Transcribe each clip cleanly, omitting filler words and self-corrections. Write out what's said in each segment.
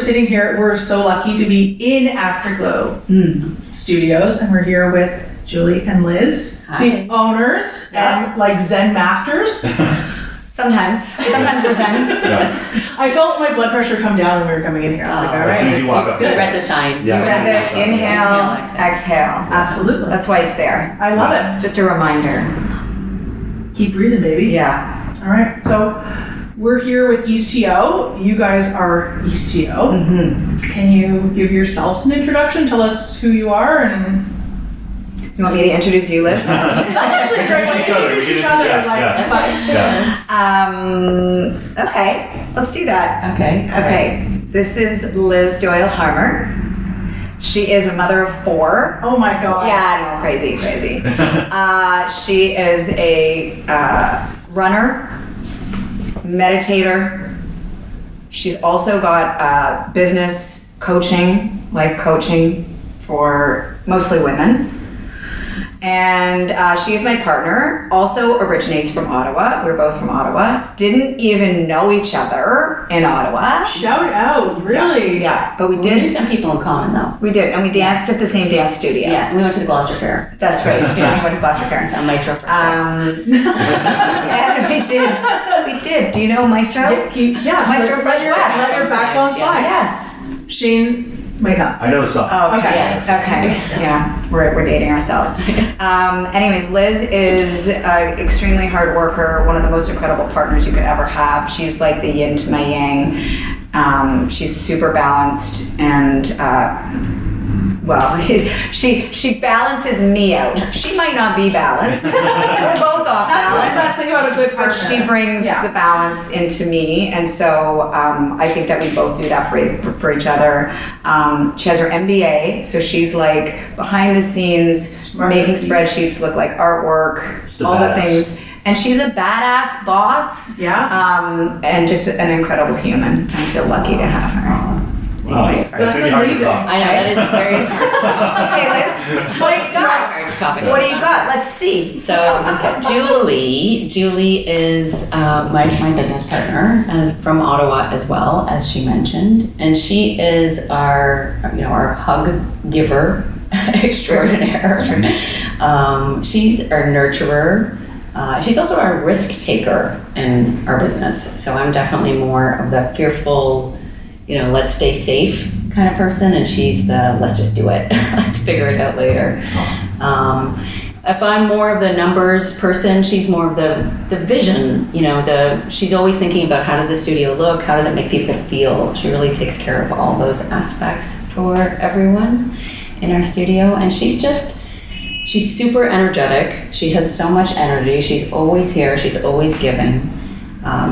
sitting here, we're so lucky to be in Afterglow Studios, and we're here with Julie and Liz, the owners and like Zen masters. Sometimes we're Zen. Yeah. I felt my blood pressure come down when we were coming in here. I was like, all as soon as right. you walk up. You read the signs. Yeah. You read the signs. Inhale, exhale. Absolutely. That's why it's there. I love it. Just a reminder. Keep breathing, baby. Yeah. All right. So we're here with EastTO. You guys are EastTO. Can you give yourselves an introduction? Tell us who you are and. You want me to introduce you, Liz? That's actually a great way to introduce each other. Okay, let's do that. Okay. This is Liz Doyle Harmer. She is a mother of 4. Oh my God. Yeah, I know, crazy. She is a runner, meditator. She's also got business coaching, life coaching for mostly women. And she is my partner, also originates from Ottawa. We're both from Ottawa. Didn't even know each other in Ottawa. Shout out, really? Yeah, but we We did. knew some people in common though. We did, and we danced at the same dance studio. Yeah, and we went to the Gloucester Fair. That's right. Yeah, we went to Gloucester Fair. So Maestro for And we did. Do you know Maestro? Yeah. Maestro let Fresh your, West. let your backbone slide. Yes. Shane might not. I know some. Oh, okay. Yes. Okay. Yeah, we're dating ourselves. Anyways, Liz is an extremely hard worker, one of the most incredible partners you could ever have. She's like the yin to my yang. She's super balanced and well, she balances me out. She might not be balanced. We're both off That's the best balance. thing about a good partner. But she brings the balance into me, and so I think that we both do that for each other. She has her MBA, so she's like behind the scenes, making spreadsheets look like artwork, Just a all the badass. things. And she's a badass boss, and just an incredible human. I feel lucky to have her. Wow. That's gonna be hard to top. I know, that is very Okay, Liz, what do you got? hard to topic. What do you got? Let's see. So Julie is my business partner from Ottawa as well, as she mentioned, and she is our hug giver extraordinaire. She's our nurturer. She's also our risk taker in our business. So I'm definitely more of the fearful, let's stay safe kind of person, and she's the let's just do it. Let's figure it out later. If I'm more of the numbers person, she's more of the vision, she's always thinking about how does the studio look, how does it make people feel. She really takes care of all those aspects for everyone in our studio, and she's super energetic. She has so much energy. She's always here. She's always giving.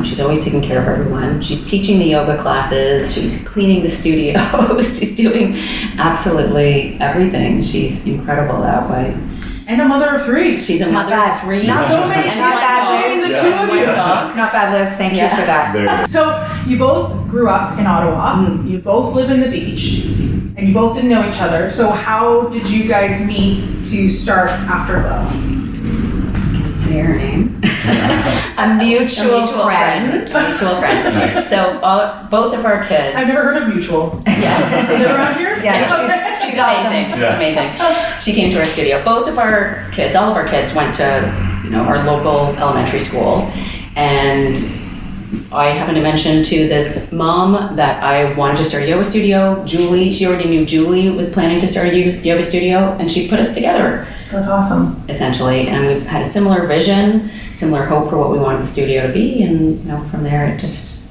She's always taking care of everyone. She's teaching the yoga classes. She's cleaning the studios. She's doing absolutely everything. She's incredible that way. And a mother of 3. She's a mother of 3. Not so many. And Not bad, between the Liz. 2 of you. Not bad, Liz. Thank you for that. Very good. So you both grew up in Ottawa. You both live in the beach, and you both didn't know each other. So how did you guys meet to start Afterglow? Say her name. A mutual friend. A mutual friend. Nice. So both of our kids. I've never heard of Mutual. Yes. Is it around here? Yeah, She's she's awesome. amazing. Yeah. She's amazing. She came to our studio. Both of our kids, all of our kids, went to our local elementary school, and I happened to mention to this mom that I wanted to start a yoga studio. Julie, she already knew Julie was planning to start a yoga studio, and she put us together That's awesome. essentially, and we had a similar vision, similar hope for what we wanted the studio to be, and from there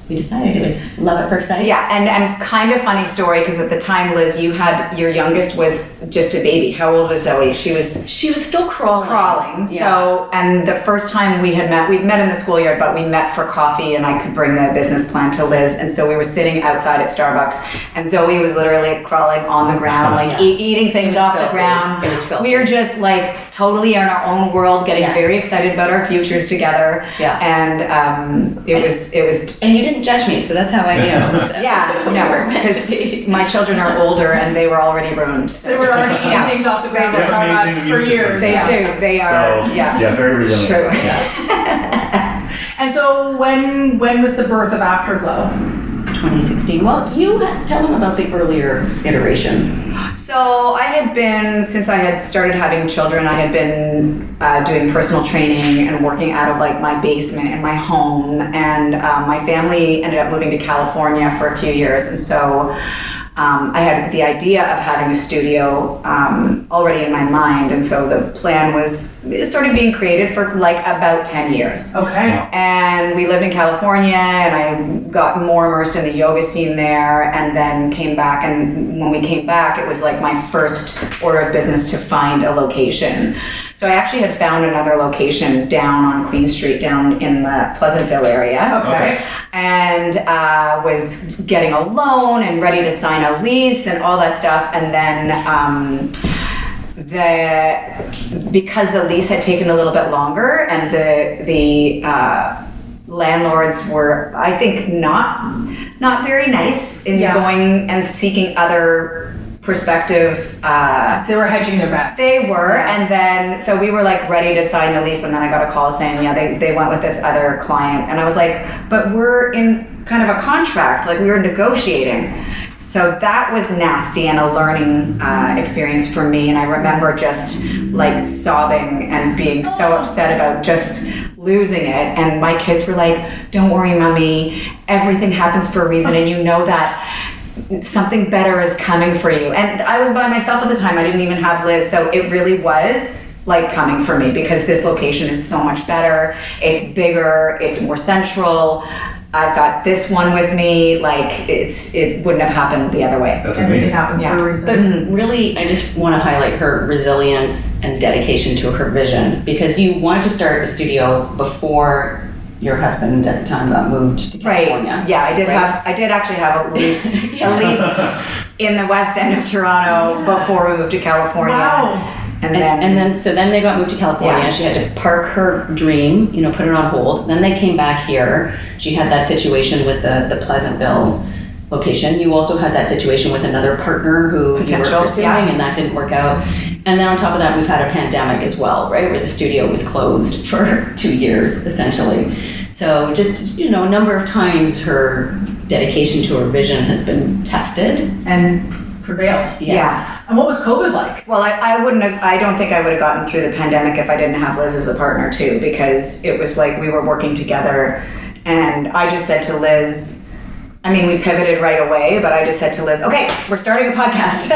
we decided it was love at first sight. Yeah, and kind of funny story, because at the time, Liz, you had your youngest was just a baby. How old was Zoe? She was still crawling. Yeah. So, and the first time we'd met in the schoolyard, but we met for coffee, and I could bring the business plan to Liz, and so we were sitting outside at Starbucks, and Zoe was literally crawling on the ground, like eating things off the ground. It was filthy. We were just like totally in our own world, getting very excited about our futures together. Yeah. And it was. And you didn't judge me, so that's how I knew. Yeah, We were no, meant to because be. my children are older and they were already ruined. So. They were already eating things off the ground They at have Starbucks amazing for immune years. systems. They do. They are. So, yeah. very resilient. True. Yeah. And so when was the birth of Afterglow? 2016. Well, you tell them about the earlier iteration. So I had been, since I had started having children, I had been doing personal training and working out of like my basement in my home. And my family ended up moving to California for a few years. And so I had the idea of having a studio already in my mind, and so the plan was sort of being created for like about 10 years. Okay. And we lived in California, and I got more immersed in the yoga scene there, and then came back. And when we came back, it was like my first order of business to find a location. So I actually had found another location down on Queen Street, down in the Pleasantville area. Okay. And was getting a loan and ready to sign a lease and all that stuff. And then because the lease had taken a little bit longer, and the landlords were, I think, not very nice in going and seeking other prospective. They were hedging their bets. They were, and then so we were like ready to sign the lease, and then I got a call saying, they went with this other client, and I was like, but we're in kind of a contract, like we were negotiating. So that was nasty and a learning experience for me, and I remember just like sobbing and being so upset about just losing it. And my kids were like, don't worry, mommy, everything happens for a reason, and you know that something better is coming for you. And I was by myself at the time. I didn't even have Liz. So it really was like coming for me, because this location is so much better. It's bigger. It's more central. I've got this one with me. Like it wouldn't have happened the other way. That's Everything amazing. happens for a But reason. really, I just want to highlight her resilience and dedication to her vision, because you wanted to start a studio before your husband at the time moved to California. Right. Yeah, I did right? I did actually have a lease in the West End of Toronto before we moved to California. Wow. And then So then they got moved to California. Yeah. She had to park her dream, put it on hold. Then they came back here. She had that situation with the Pleasantville location. You also had that situation with another partner who you were Potential, pursuing, yeah. and that didn't work out. And then on top of that, we've had a pandemic as well, right? Where the studio was closed for 2 years, essentially. So just, a number of times her dedication to her vision has been tested. And prevailed. Yes. And what was COVID like? well, I don't think I would have gotten through the pandemic if I didn't have Liz as a partner too, because it was like we were working together, and I just said to Liz, we pivoted right away, but I just said to Liz, okay, we're starting a podcast.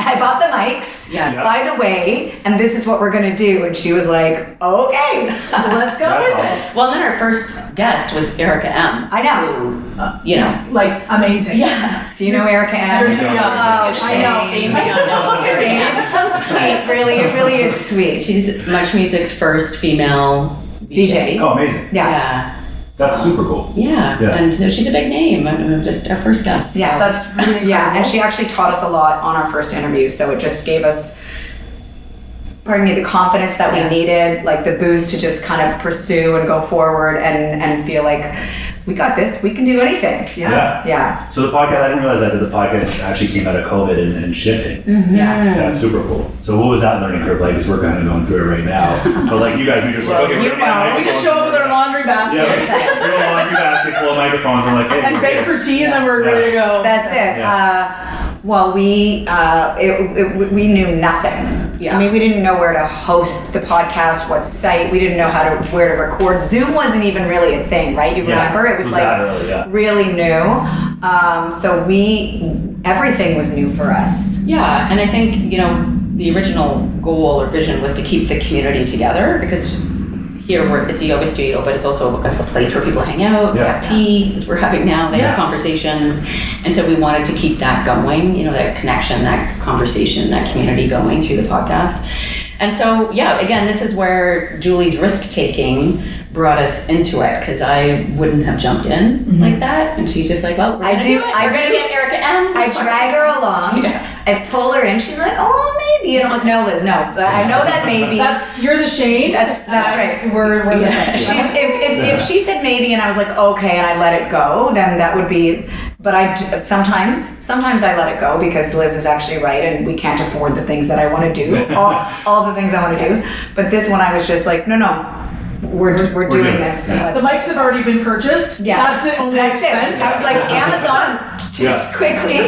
I bought the mics, Yes. by the way, and this is what we're going to do. And she was like, okay. Let's go That's with awesome. Well, then our first guest was Erica M. I know. Who, Like, amazing. Yeah. Do you know Erica M? You're too young. Oh, I know. Shame me on knowing Erica M. It's so sweet, really. It really is sweet. She's Much Music's first female VJ. Oh, amazing. Yeah. That's super cool. Yeah. Yeah. And so she's a big name. Just our first guest. Yeah. That's really incredible. Yeah, and she actually taught us a lot on our first interview, so it just gave us, the confidence that we needed, like the boost to just kind of pursue and go forward and feel like we got this, we can do anything. Yeah. So the podcast, I didn't realize that the podcast actually came out of COVID and shifting. Yeah. Yeah, super cool. So what was that learning curve like? Because we're kind of going through it right now. But like you guys, we just like, okay, you we're gonna buy We just microphones. show up with our laundry basket. Yeah, we have a laundry basket full of microphones. I'm like, hey, And we're bake here. for tea, and then we're ready to go. That's it. Yeah. Well, we knew nothing. Yeah. We didn't know where to host the podcast, what site. We didn't know where to record. Zoom wasn't even really a thing, right? You remember? It was like that early, yeah. really new. So everything was new for us. Yeah. And I think, the original goal or vision was to keep the community together, because here it's a yoga studio, but it's also a place where people hang out, we have tea, as we're having now, they have conversations. And so we wanted to keep that going, that connection, that conversation, that community going through the podcast. And so, again, this is where Julie's risk-taking brought us into it, because I wouldn't have jumped in like that. And she's just like, well, we're gonna do it. We're gonna get Erica M. I drag her along. Yeah. I pull her in. She's like, oh, maybe. And I'm like, no, Liz, no. But I know that maybe. You're the shade. That's right. We're the same. She's, if she said maybe and I was like, okay, and I let it go, then that would be, but sometimes I let it go because Liz is actually right and we can't afford the things that I want to do, all the things I want to do. But this one I was just like, no, we're doing this. Yeah. The mics have already been purchased. Yeah, That's the only expense. I was like, Amazon, just quickly.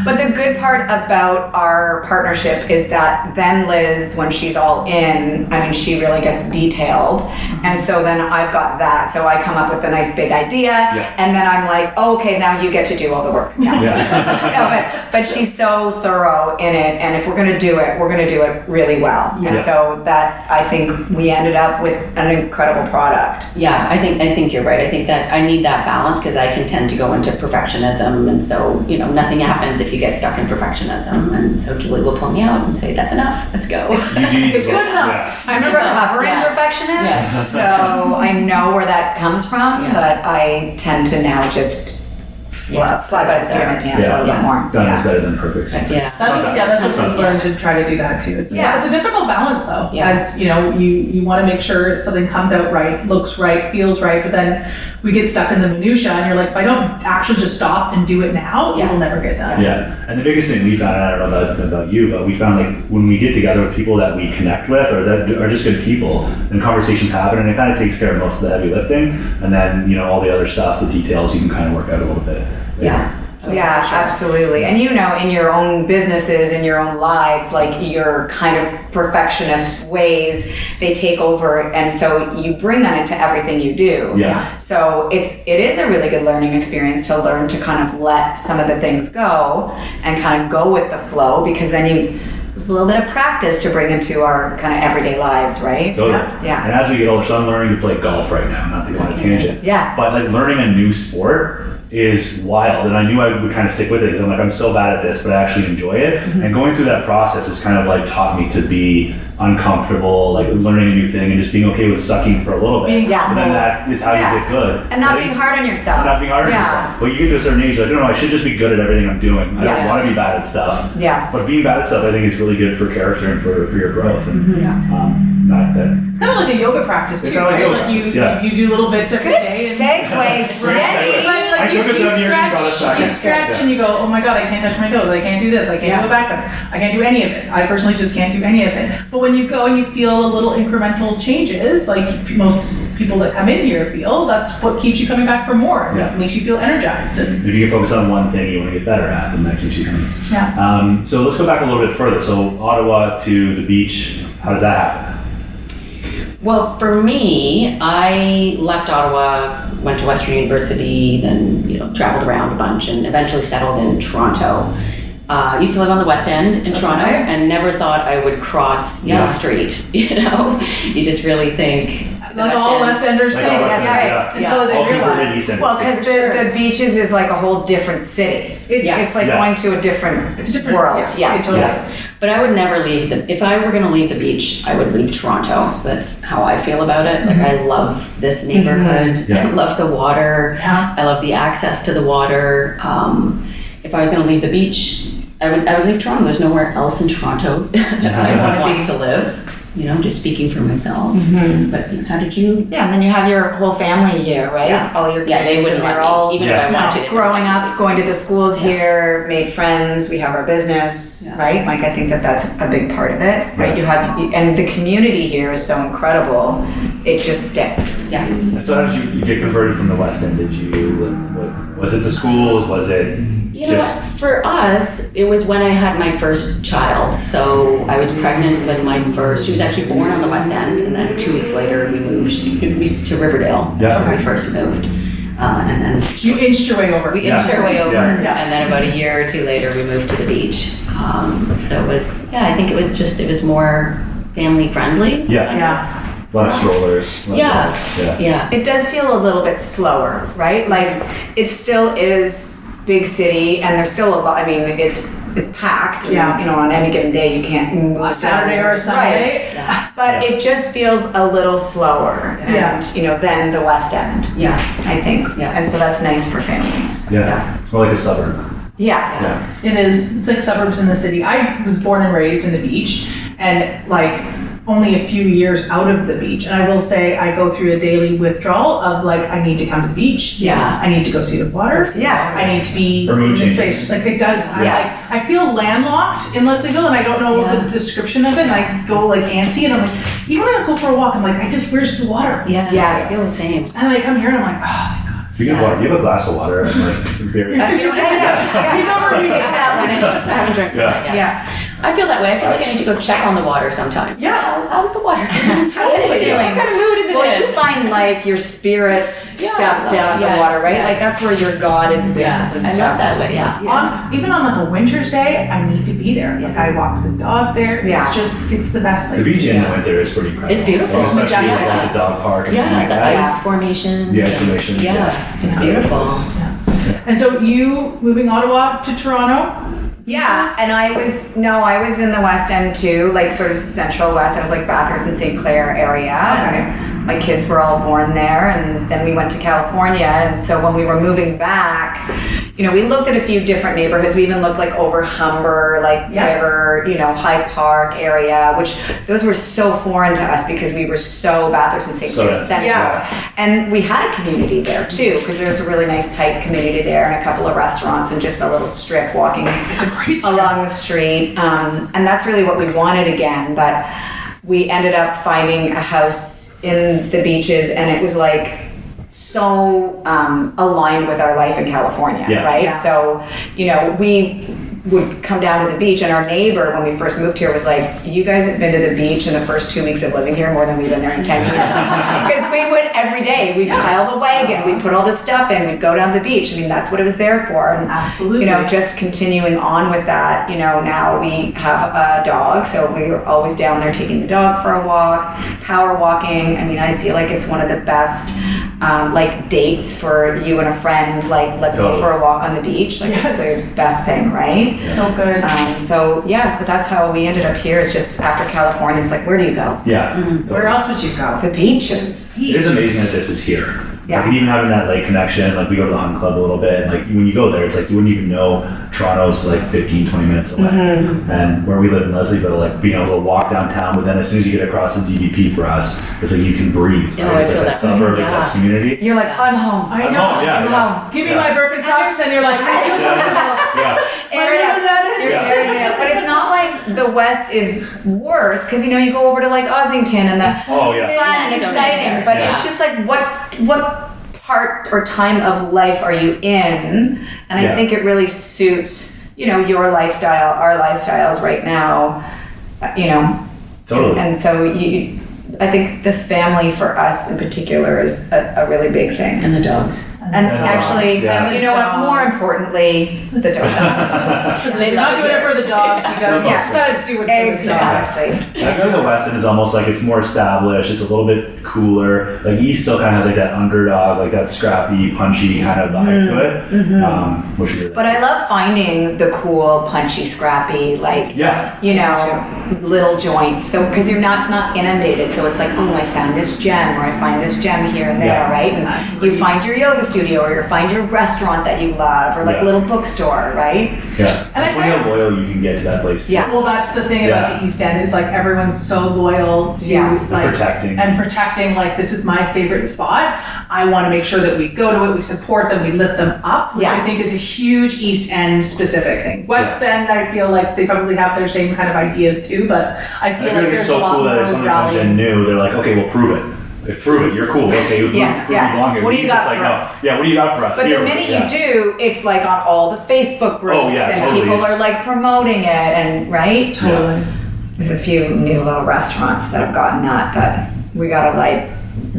But the good part about our partnership is that then Liz, when she's all in, I mean, she really gets detailed. And so then I've got that. So I come up with a nice big idea. And then I'm like, okay, now you get to do all the work. No. But she's so thorough in it. And if we're going to do it, we're going to do it really well. And so that, I think we ended up with an incredible product. Yeah, I think you're right. I think that I need that balance because I can tend to go into perfectionism, and so nothing happens if you get stuck in perfectionism. And so Julie will pull me out and say, "That's enough. Let's go." It's good enough. Yeah. I'm a recovering perfectionist, so I know where that comes from. But I tend to now just fly by the seat of my pants a little bit more. Done is better than perfect. That's what we've learned to try to do that too. It's a difficult balance though. As you want to make sure something comes out right, looks right, feels right, but then we get stuck in the minutia and you're like, if I don't actually just stop and do it now, it will never get done. Yeah, and the biggest thing we found, and I don't know about you, but we found like when we get together with people that we connect with or that are just good people, and conversations happen, and it kind of takes care of most of the heavy lifting, and then all the other stuff, the details, you can kind of work out a little bit. Absolutely. And in your own businesses, in your own lives, like your kind of perfectionist ways, they take over, and so you bring that into everything you do. So it is a really good learning experience to learn to kind of let some of the things go and kind of go with the flow, because then it's a little bit of practice to bring into our kind of everyday lives, right? Totally. Yeah. And as we get older, so I'm learning to play golf right now, not to go on a tangent. But like learning a new sport is wild, and I knew I would kind of stick with it because I'm like, I'm so bad at this, but I actually enjoy it. And going through that process has kind of like taught me to be uncomfortable, like learning a new thing and just being okay with sucking for a little bit. And then that is how you get good. And not being hard on yourself. Not being hard on yourself. But you get to a certain age, like, no, I should just be good at everything I'm doing. I don't want to be bad at stuff. But being bad at stuff, I think, is really good for character and for your growth. And not that. It's kind of like a yoga practice too, right? Like you do little bits every day. You stretch and you go, oh my god, I can't touch my toes. I can't do this. I can't do a back bend. I can't do any of it. I personally just can't do any of it. But when you go and you feel a little incremental changes, like most people that come in here feel, that's what keeps you coming back for more. That makes you feel energized. And if you can focus on one thing you want to get better at, then that keeps you coming. So let's go back a little bit further. So Ottawa to the beach, how did that happen? Well, for me, I left Ottawa, went to Western University, then traveled around a bunch, and eventually settled in Toronto. Used to live on the West End in Toronto, and never thought I would cross Yonge Street. You just really think like all West Enders think. Until they realize. Well, because the beaches is like a whole different city. It's like going to a different world. But I would never leave if I were going to leave the beach, I would leave Toronto. That's how I feel about it. Like I love this neighborhood. I love the water. I love the access to the water. If I was going to leave the beach, I would leave Toronto. There's nowhere else in Toronto that I would want to live. Just speaking for myself. But how did you? Yeah, and then you have your whole family here, right? All your kids, they wouldn't and they're all even if I wanted to. Growing up, going to the schools here, made friends. We have our business, right? Like I think that that's a big part of it, right? You have, and the community here is so incredible. It just sticks. And so how did you get converted from the West End? Did you? Was it the schools? Was it? For us, it was when I had my first child. So I was pregnant with my first. She was actually born on the West End, and then 2 weeks later we moved to Riverdale. That's where we first moved. And then you inched your way over. We inched our way over, and then about a year or two later we moved to the beach. So it was, I think it was more family friendly. I guess. A lot of strollers. It does feel a little bit slower, right? Like it still is big city, and there's still a lot. I mean, it's packed. And, on any given day, you can't move a Saturday or a Sunday. But it just feels a little slower. And, than the West End. I think. And so that's nice for families. It's more like a suburb. It is. It's like suburbs in the city. I was born and raised in the beach, and like only a few years out of the beach. And I will say I go through a daily withdrawal of like, I need to come to the beach. Yeah. I need to go see the water. Yeah. I need to be For mood in this changes. space. Like it does. Yes. I feel landlocked in Leslieville and I don't know Yeah. the description of it. And I go like antsy and I'm like, even when I go for a walk, I'm like, where's the water? Yeah. Yes. I feel the same. And then I come here and I'm like, oh, thank God. Speaking of water, do you have a glass of water? I'm like very. He's overheating. I haven't drank that yet. Yeah. I feel that way. I feel like I need to go check on the water sometimes. Yeah. How's the water? How's it doing? What kind of mood is it Well, in? you find like your spirit stuff down in the Yes, water, right? yes. Like that's where your God exists Yeah, and I stuff. love that way. Yeah. Even on like a winter's day, I need to be there. Like I walk the dog there. Yeah. It's the best place The beach to in be. the winter is pretty incredible. It's beautiful. Especially It's majestic. like the dog park and everything Yeah, like the that. ice formation. The isolations. Yeah, it's a beautiful. place. And so you moving Ottawa to Toronto? Yeah, and I was in the West End too, like sort of Central West. I was like Bathurst and St. Clair area. And my kids were all born there, and then we went to California. And so when we were moving back, we looked at a few different neighborhoods. We even looked like over Humber, like River, High Park area, which those were so foreign to us because we were so Bathurst and St. Clair Central. Yeah. And we had a community there too, because there's a really nice tight community there and a couple of restaurants and just a little strip walking It's a great street. along the street. And that's really what we wanted again. But we ended up finding a house in the beaches, and it was like so aligned with our life in California, right? Yeah. So, we would come down to the beach, and our neighbor, when we first moved here, was like, you guys have been to the beach in the first 2 weeks of living here more than we've been there in 10 years. Because we would every day, we'd pile the wagon, we'd put all this stuff in, we'd go down to the beach. I mean, that's what it was there for. And, Absolutely. just continuing on with that, now we have a dog, so we were always down there taking the dog for a walk, power walking. I mean, I feel like it's one of the best dates for you and a friend, like let's go for a walk on the beach. Like it's the best thing, right? So good. So that's how we ended up here. It's just after California, it's like, where do you go? Yeah. Where else would you go? The beaches. It is amazing that this is here. Yeah. Like, even having that connection, we go to the hunt club a little bit, and when you go there, it's like you wouldn't even know Toronto's 15, 20 minutes away. Mm-hmm. And where we live in Leslieville, being able to walk downtown, but then as soon as you get across the DVP for us, it's like you can breathe. Oh, Right? I It's feel like that. suburb, it's Yeah. that community. You're like, I'm home. I I'm know. home, yeah, I'm yeah. home. Give me my Birkenstocks and you're like, Yeah. Air it out. You're airing it out. But it's not like the West is worse, because you go over to Ossington and that's Oh, yeah. fun and So exciting. nice But there. it's just like what part or time of life are you in? And I Yeah. think it really suits your lifestyle, our lifestyles right now. Totally. And so I think the family for us in particular is a really big thing. And the dogs. And the actually, dogs, yeah. you know what? More importantly, the dogs. Because you're not doing it for the dogs. You gotta, Yeah. just gotta do it for the dogs. Exactly. I feel like the West End is almost like it's more established. It's a little bit cooler. East still kind of has that underdog, that scrappy, punchy kind of vibe to it, which we really But I love finding the cool, punchy, scrappy, little joints. So because it's not inundated, so it's like, oh, I found this gem, or I find this gem here and there, Yeah. right? And you find your yoga studio, or you find your restaurant that you love, or Yeah. a little bookstore, right? Yeah. And That's I when how find- loyal you can get to that place. Yeah. Well, that's the thing about Yeah. the East End is everyone's so loyal to Yes. Protecting. protecting. This is my favorite spot. I want to make sure that we go to it, we support them, we lift them up, which I Yes. think is a huge East End specific thing. West End, I feel like they probably have their same kind of ideas too, but I I feel feel like like there's it's a so lot cool that more if somebody comes rallying. in new, they're like, okay, well, prove it. Prove it. You're cool. Okay, prove Yeah. you belong here. What do you East, got it's for no. us? Yeah, what do you got for us? But Here, the minute yeah. you do, it's on all the Facebook groups, Oh, yeah, and totally. people It's- are promoting it, and right? Totally. There's a few new little restaurants that have gotten that we gotta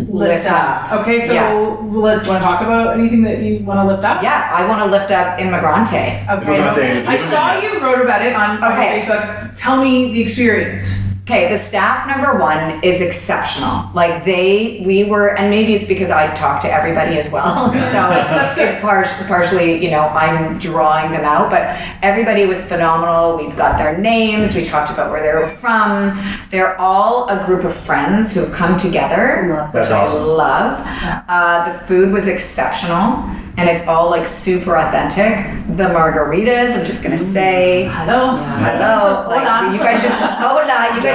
lift up. Okay, so Yes. do you want to talk about anything that you want to lift up? Yeah, I want to lift up Immigrante. Okay. I saw you wrote about it on Okay. Facebook. Tell me the experience. Okay, the staff number one is exceptional. We were, and maybe it's because I talked to everybody as well. So it's partially, I'm drawing them out, but everybody was phenomenal. We've got their names. We talked about where they were from. They're all a group of friends who have come together. That's which awesome. I love. The food was exceptional. And it's all super authentic. The margaritas, I'm just gonna say, Hello. hello. Hola. You guys just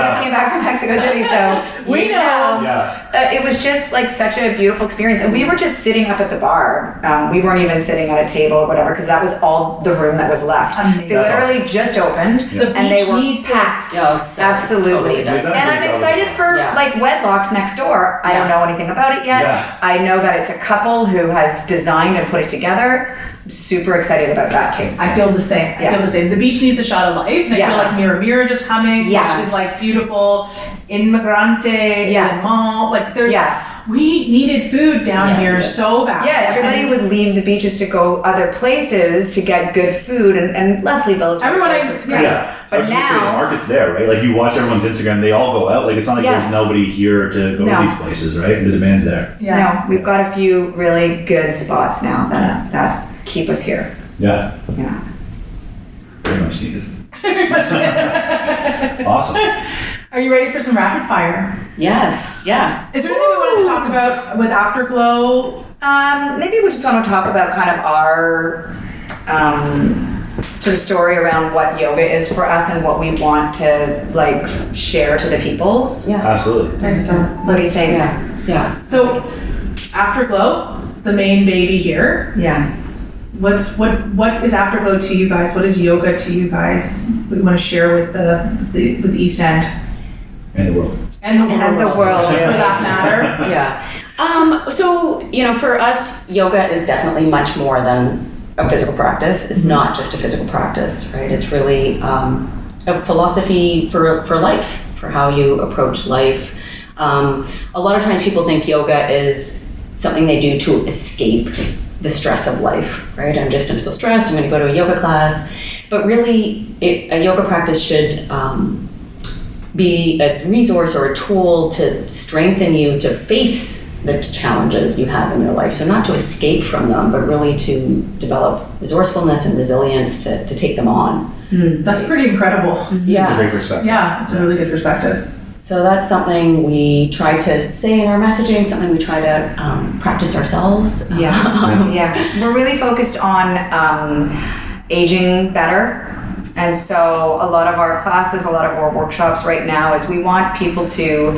just came back from Mexico City, so We know. it was just like such a beautiful experience. And we were just sitting up at the bar. We weren't even sitting at a table or whatever, because that was all the room that was left. Amazing. They literally just opened, The and they beach were needs packed. this. Oh, so Absolutely. totally does. And I'm excited for like Wedlocks next door. I don't know anything about it yet. Yeah. I know that it's a couple who has designed and put it together. I'm super excited about that too. I feel the same. I feel the same. The beach needs a shot of life. And I feel like Mira Mira just coming, Yes. which is like beautiful. Inmigrante, Yes. mall. Like there's, Yes. we needed food down here so bad. Yeah, everybody would leave the beaches to go other places to get good food, and Leslieville is right Everyone there, is- so it's great. Yeah. I But was gonna say, the now, market's there, right? Like you watch everyone's Instagram, they all go out. Like it's not like Yes. there's nobody here to go No. to these places, right? The demand's there. Yeah. no, we've got a few really good spots now that keep us here. Yeah. Yeah. Very much needed. Awesome. Are you ready for some rapid fire? Yes, yeah. Is there anything we wanted to talk about with Afterglow? Maybe we just want to talk about kind of our sort of story around what yoga is for us and what we want to like share to the peoples. Yeah. Absolutely. Okay, so What do you think? Yeah. So, Afterglow, the main baby here. Yeah. What is Afterglow to you guys? What is yoga to you guys? We want to share with the East End And the world. and the world, And the world, for yes. that matter. Yeah. So, for us, yoga is definitely much more than a physical practice. It's not just a physical practice, right? It's really a philosophy for life, for how you approach life. A lot of times people think yoga is something they do to escape the stress of life, right? I'm so stressed, I'm going to go to a yoga class. But really, a yoga practice should be a resource or a tool to strengthen you to face the challenges you have in your life. So not to escape from them, but really to develop resourcefulness and resilience to take them on. That's pretty incredible. Yeah. It's a great perspective. Yeah, it's a really good perspective. So that's something we try to say in our messaging, something we try to practice ourselves. Yeah. We're really focused on aging better. And so a lot of our classes, a lot of our workshops right now is we want people to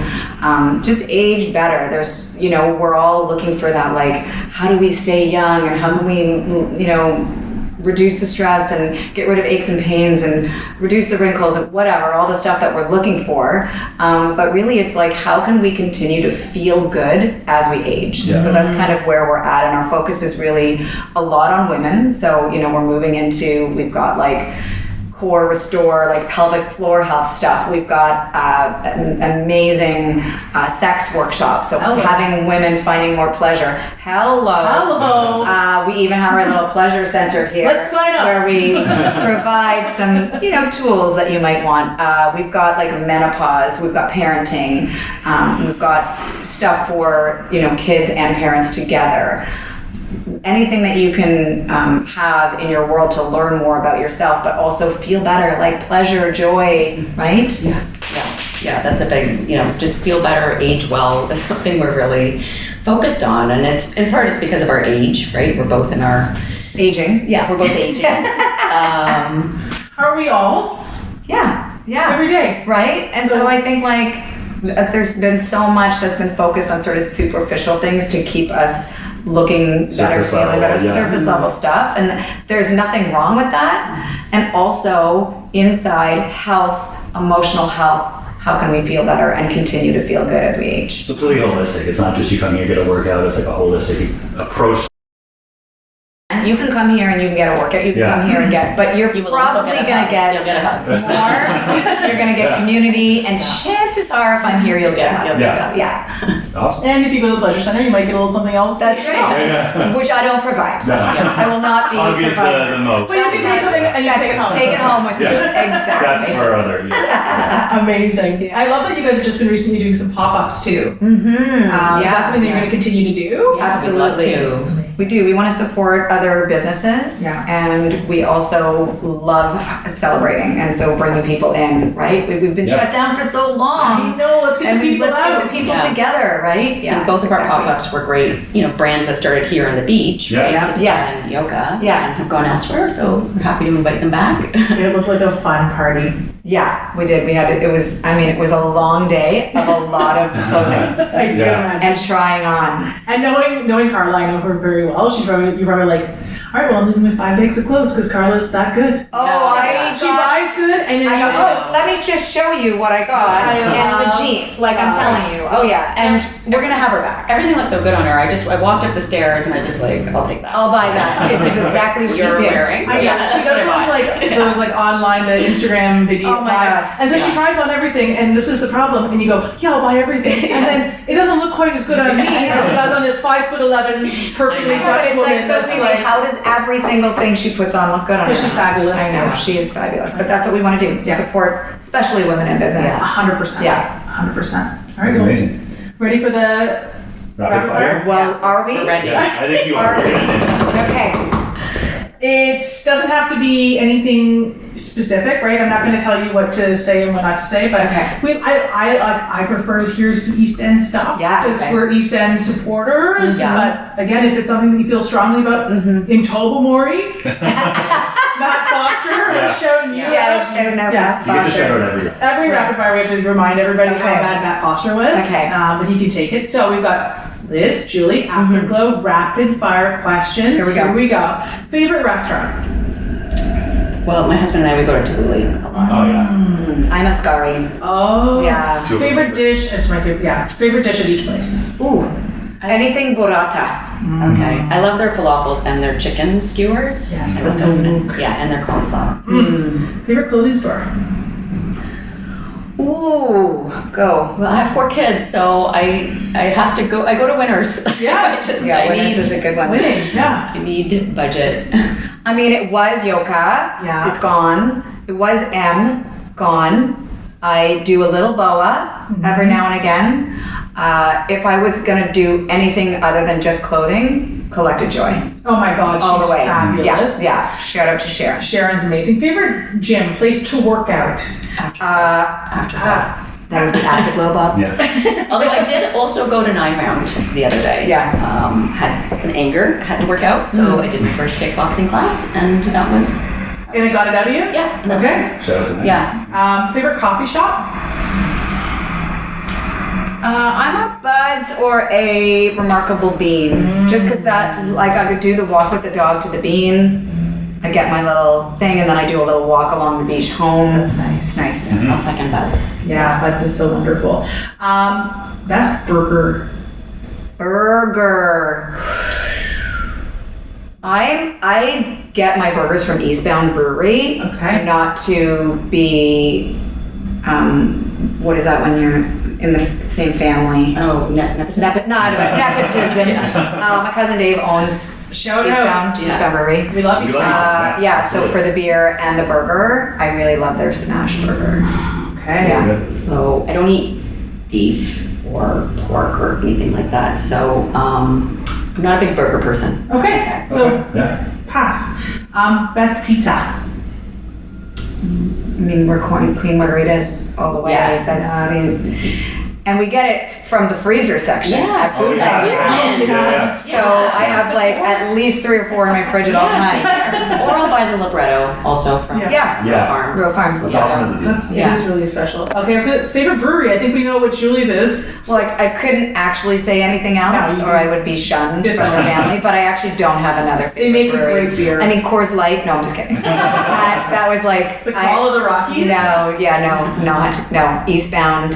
just age better. There's, we're all looking for that, like, how do we stay young and how can we, reduce the stress and get rid of aches and pains and reduce the wrinkles and whatever, all the stuff that we're looking for. But really it's like, how can we continue to feel good as we age? Yeah. So that's kind of where we're at. And our focus is really a lot on women. So, we're moving into, we've got like core restore, like pelvic floor health stuff. We've got an amazing sex workshop. So having women finding more pleasure. Hello. We even have our little pleasure center here. Let's sign up. Where we provide some, tools that you might want. We've got like menopause. We've got parenting. We've got stuff for, kids and parents together. Anything that you can have in your world to learn more about yourself, but also feel better, like pleasure, joy, right? Yeah, that's a big, just feel better, age well is something we're really focused on. And it's, in part, it's because of our age, right? We're both in our Aging. Yeah, we're both aging. Are we all? Yeah. Every day. Right? And so I think there's been so much that's been focused on sort of superficial things to keep us looking better, Surface feeling level, better, yeah. surface level stuff. And there's nothing wrong with that. And also inside health, emotional health, how can we feel better and continue to feel good as we age? So it's really holistic. It's not just you come here, get a workout. It's like a holistic approach. You can come here and you can get a workout. You can come here and but you're You will also probably get a going to hug. get You'll get a hug. more. You're going to get community, and chances are, if I'm here, you'll get a hug. Yeah. So, yeah. Awesome. And if you go to the pleasure center, you might get a little something else. That's right. Yeah. Which I don't provide. No. I will not be Hug is providing. the most. But you can take something and you take it home. Take it home with you. Yeah. Exactly. That's for other. Yeah. Amazing. Yeah. I love that you guys have just been recently doing some pop-ups too. Mm-hmm. Is that something that you're going to continue to do? Yeah, Absolutely. we'd love to. We do. We want to support other businesses. Yeah. And we also love celebrating. And so bringing people in, right? We've been Yeah. shut down for so long. I know. Let's get And the people let's out. get the people Yeah. together, right? And both of our pop-ups were great, brands that started here on the beach, Yeah. right? Yeah. To Yes. yoga. Yeah. And have gone elsewhere, so we're happy to invite them back. It looked like a fun party. Yeah, we did. It was a long day of a lot of clothing I can imagine. and trying on. And knowing Carla, I know her very well. You're probably like, all right, well, I'm living with 5 bags of clothes because Carla's that good. She buys good, and then let me just show you what I got and the jeans. Like I'm telling you. Oh yeah, and we're gonna have her back. Everything looks so good on her. I walked up the stairs and I just like, I'll take that. I'll buy that. This is exactly what You're you did. wearing. She does those online, the Instagram video Oh my lives. God. And so she tries on everything, and this is the problem. And you go, yeah, I'll buy everything. And then it doesn't look quite as good on me as it does on this 5'11" perfectly Dutch It's woman. like so crazy. How does every single thing she puts on look good on her? She's fabulous. I know, she is fabulous. But that's what we want to do. Yeah. Support, especially women in business. 100%. Yeah. 100%. All right, That's so amazing. ready for the Rapid fire? Well, are we? We're ready. Yeah, I think you are. Are we? Okay. It doesn't have to be anything specific, right? I'm not going to tell you what to say and what not to say, but Okay. I prefer to hear some East End stuff because we're East End supporters. Yeah. But again, if it's something that you feel strongly about, in Tobermory, Matt Foster has shown you. shouting out Matt He gets a Foster. shout out every year. Every rapid fire, we have to remind everybody how bad Matt Foster was. Okay. But he can take it. So we've got Liz, Julie, Afterglow, rapid fire questions. Here we go. Favorite restaurant? Well, my husband and I, we go to Tululi a lot. Oh, yeah. I'm a Scary. Oh. Yeah. Two of Favorite them. dish? It's my favorite. Yeah. Favorite dish at each place. Ooh. Anything burrata. Okay. I love their falafels and their chicken skewers. Yes. I love them. Yeah, and their cauliflower. Favorite clothing store? Ooh. Go. Well, I have 4 kids, so I have to go. I go to Winners. Yeah. I Winners is a good one. Winning. Yeah. I need budget. I mean, it was Yoka. Yeah. It's gone. It was M. Gone. I do a little boa every now and again. If I was gonna do anything other than just clothing, Collected Joy. Oh my God, All she's the way. fabulous. Yeah. Shout out to Sharon. Sharon's amazing. Favorite gym, place to work out? Afterglow. That would be Afterglow, Bob. Yeah. Although I did also go to 9 Round the other day. Yeah. Had some anger, had to work out, so I did my first kickboxing class, and that was And it got it out of you? yeah. and that was- Okay. Shout out to them. Yeah. Favorite coffee shop? I'm a Buds or a Remarkable Bean. Just because that, like, I could do the walk with the dog to the bean. I get my little thing and then I do a little walk along the beach home. That's nice. It's nice. I'll second Buds. Yeah, Butts is so wonderful. Best burger. Burger. I get my burgers from Eastbound Brewery. Okay. Not to be, what is that when you're in the same family? Oh, nepotism. Nepotism. My cousin Dave owns Shout out. Eastbound Brewery. We love you. Yeah, so for the beer and the burger, I really love their smash burger. Okay. Yeah. So I don't eat beef or pork or anything like that. So I'm not a big burger person. Okay. So Yeah. pass. Best pizza. I mean, we're Queen Margaritas all the way. Yeah. And we get it from the freezer section Yeah. at Food yeah. Life. Yeah. So I have like at least 3 or 4 in my fridge at all times. Or I'll buy the libretto also from Yeah. Yeah. Farms. Real Farms. That's yeah. awesome. That's Yes. it is really special. Okay, so it's favorite brewery. I think we know what Julie's is. Well, I couldn't actually say anything else, No, you- or I would be shunned from the family. But I actually don't have another favorite They make a brewery. great beer. I mean, Coors Light. No, I'm just kidding. that was like The Call of the Rockies. No. Eastbound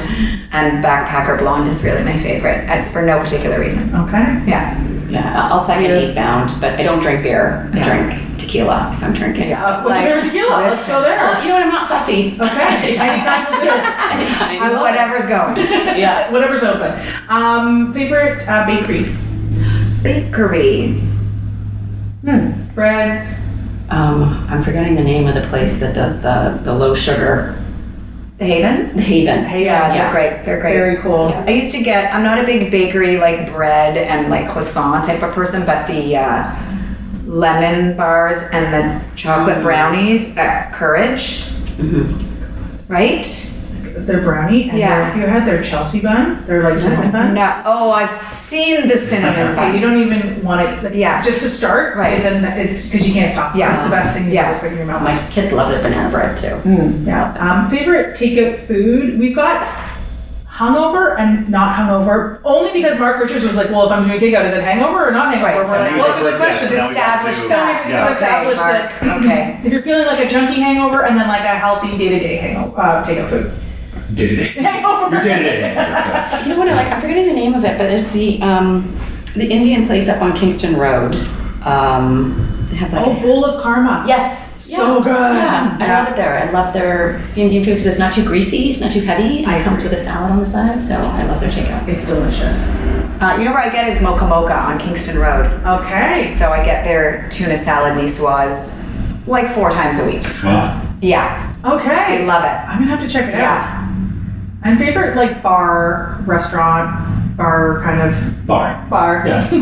and Backpacker Blonde is really my favorite. It's for no particular reason. Okay. Yeah. Yeah, I'll second Eastbound, but I don't drink beer. I drink tequila if I'm drinking. Yeah. What's your favorite tequila? Let's go Well, there. you know what? I'm not fussy. Okay. Any kind will do. Anytime. I love Whatever's going. Yeah. Whatever's open. Favorite bakery. Bakery. Breads. I'm forgetting the name of the place that does the low sugar. The Haven? The Haven. Yeah, they're great. They're great. Very cool. Yeah. I used to get, I'm not a big bakery like bread and like croissant type of person, but the lemon bars and the chocolate brownies at Courage, right? their brownie, and have you had their Chelsea bun? Their like cinnamon bun? No. Oh, I've seen the cinnamon bun. You don't even want it. Just to start, right? It's because you can't stop. Yeah, it's the best thing. Yes. In your mouth. My kids love their banana bread too. Yeah. Favorite takeout food? We've got hungover and not hungover. Only because Mark Richards was like, well, if I'm doing takeout, is it hangover or not hangover? Right. We're like, well, it's a good question. Established that. Okay. If you're feeling like a junky hangover and then like a healthy day-to-day hangover, takeout food. Day-to-day. Hangover. Your day-to-day hangover. You know what I like? I'm forgetting the name of it, but it's the Indian place up on Kingston Road. They have like Bowl of Karma. Yes. So good. Yeah, I love it there. I love their Indian food because it's not too greasy, it's not too heavy, and it comes with a salad on the side, so I love their takeout. It's delicious. You know where I get is Mocha Mocha on Kingston Road. Okay. So I get their tuna salad niçoise like 4 times a week. Wow. Yeah. Okay. I love it. I'm gonna have to check it out. Yeah. And favorite like bar, restaurant, bar kind of Bar. Yeah. Or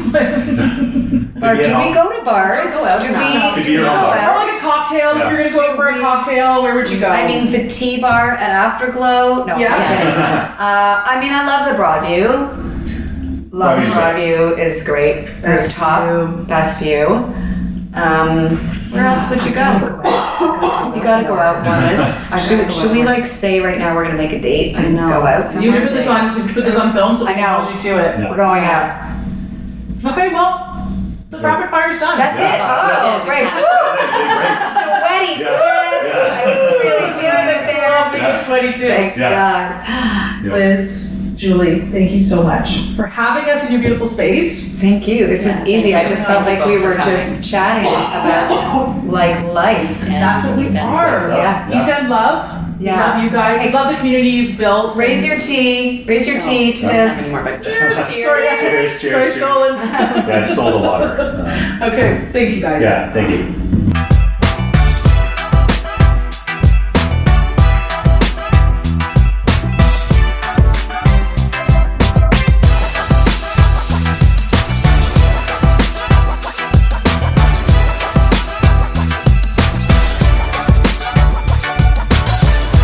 do we go to bars? Go out. Do No. we Could be go a bar. Or out? like a cocktail. Yeah. If you're gonna go for a cocktail, where would you go? I mean, the tea bar at Afterglow. No, Yeah. I'm kidding. I mean, I love the Broadview. Love the Broadview is great. Best view. Best view. Where else would you go? You gotta go out one list. Should we like say right now we're gonna make a date and go out You somewhere? should put this on film so we I can know. hold you to it. Yeah. We're going out. Okay, well, the rapid fire's done. That's it. Oh, great. Woo! Sweaty pants. I was really feeling it there. We get sweaty too. Thank God. Liz, Julie, thank you so much for having us in your beautiful space. Thank you. This was easy. I just felt like we were Thank you just chatting about like life. That's what we are. Yeah. East End love. Yeah. We love you guys. We love the community you've built. Raise your tea. Raise your tea to I don't have this. any more, but Sorry, Cheers. stolen. Yeah, I stole the water. Okay, thank you guys. Yeah, thank you.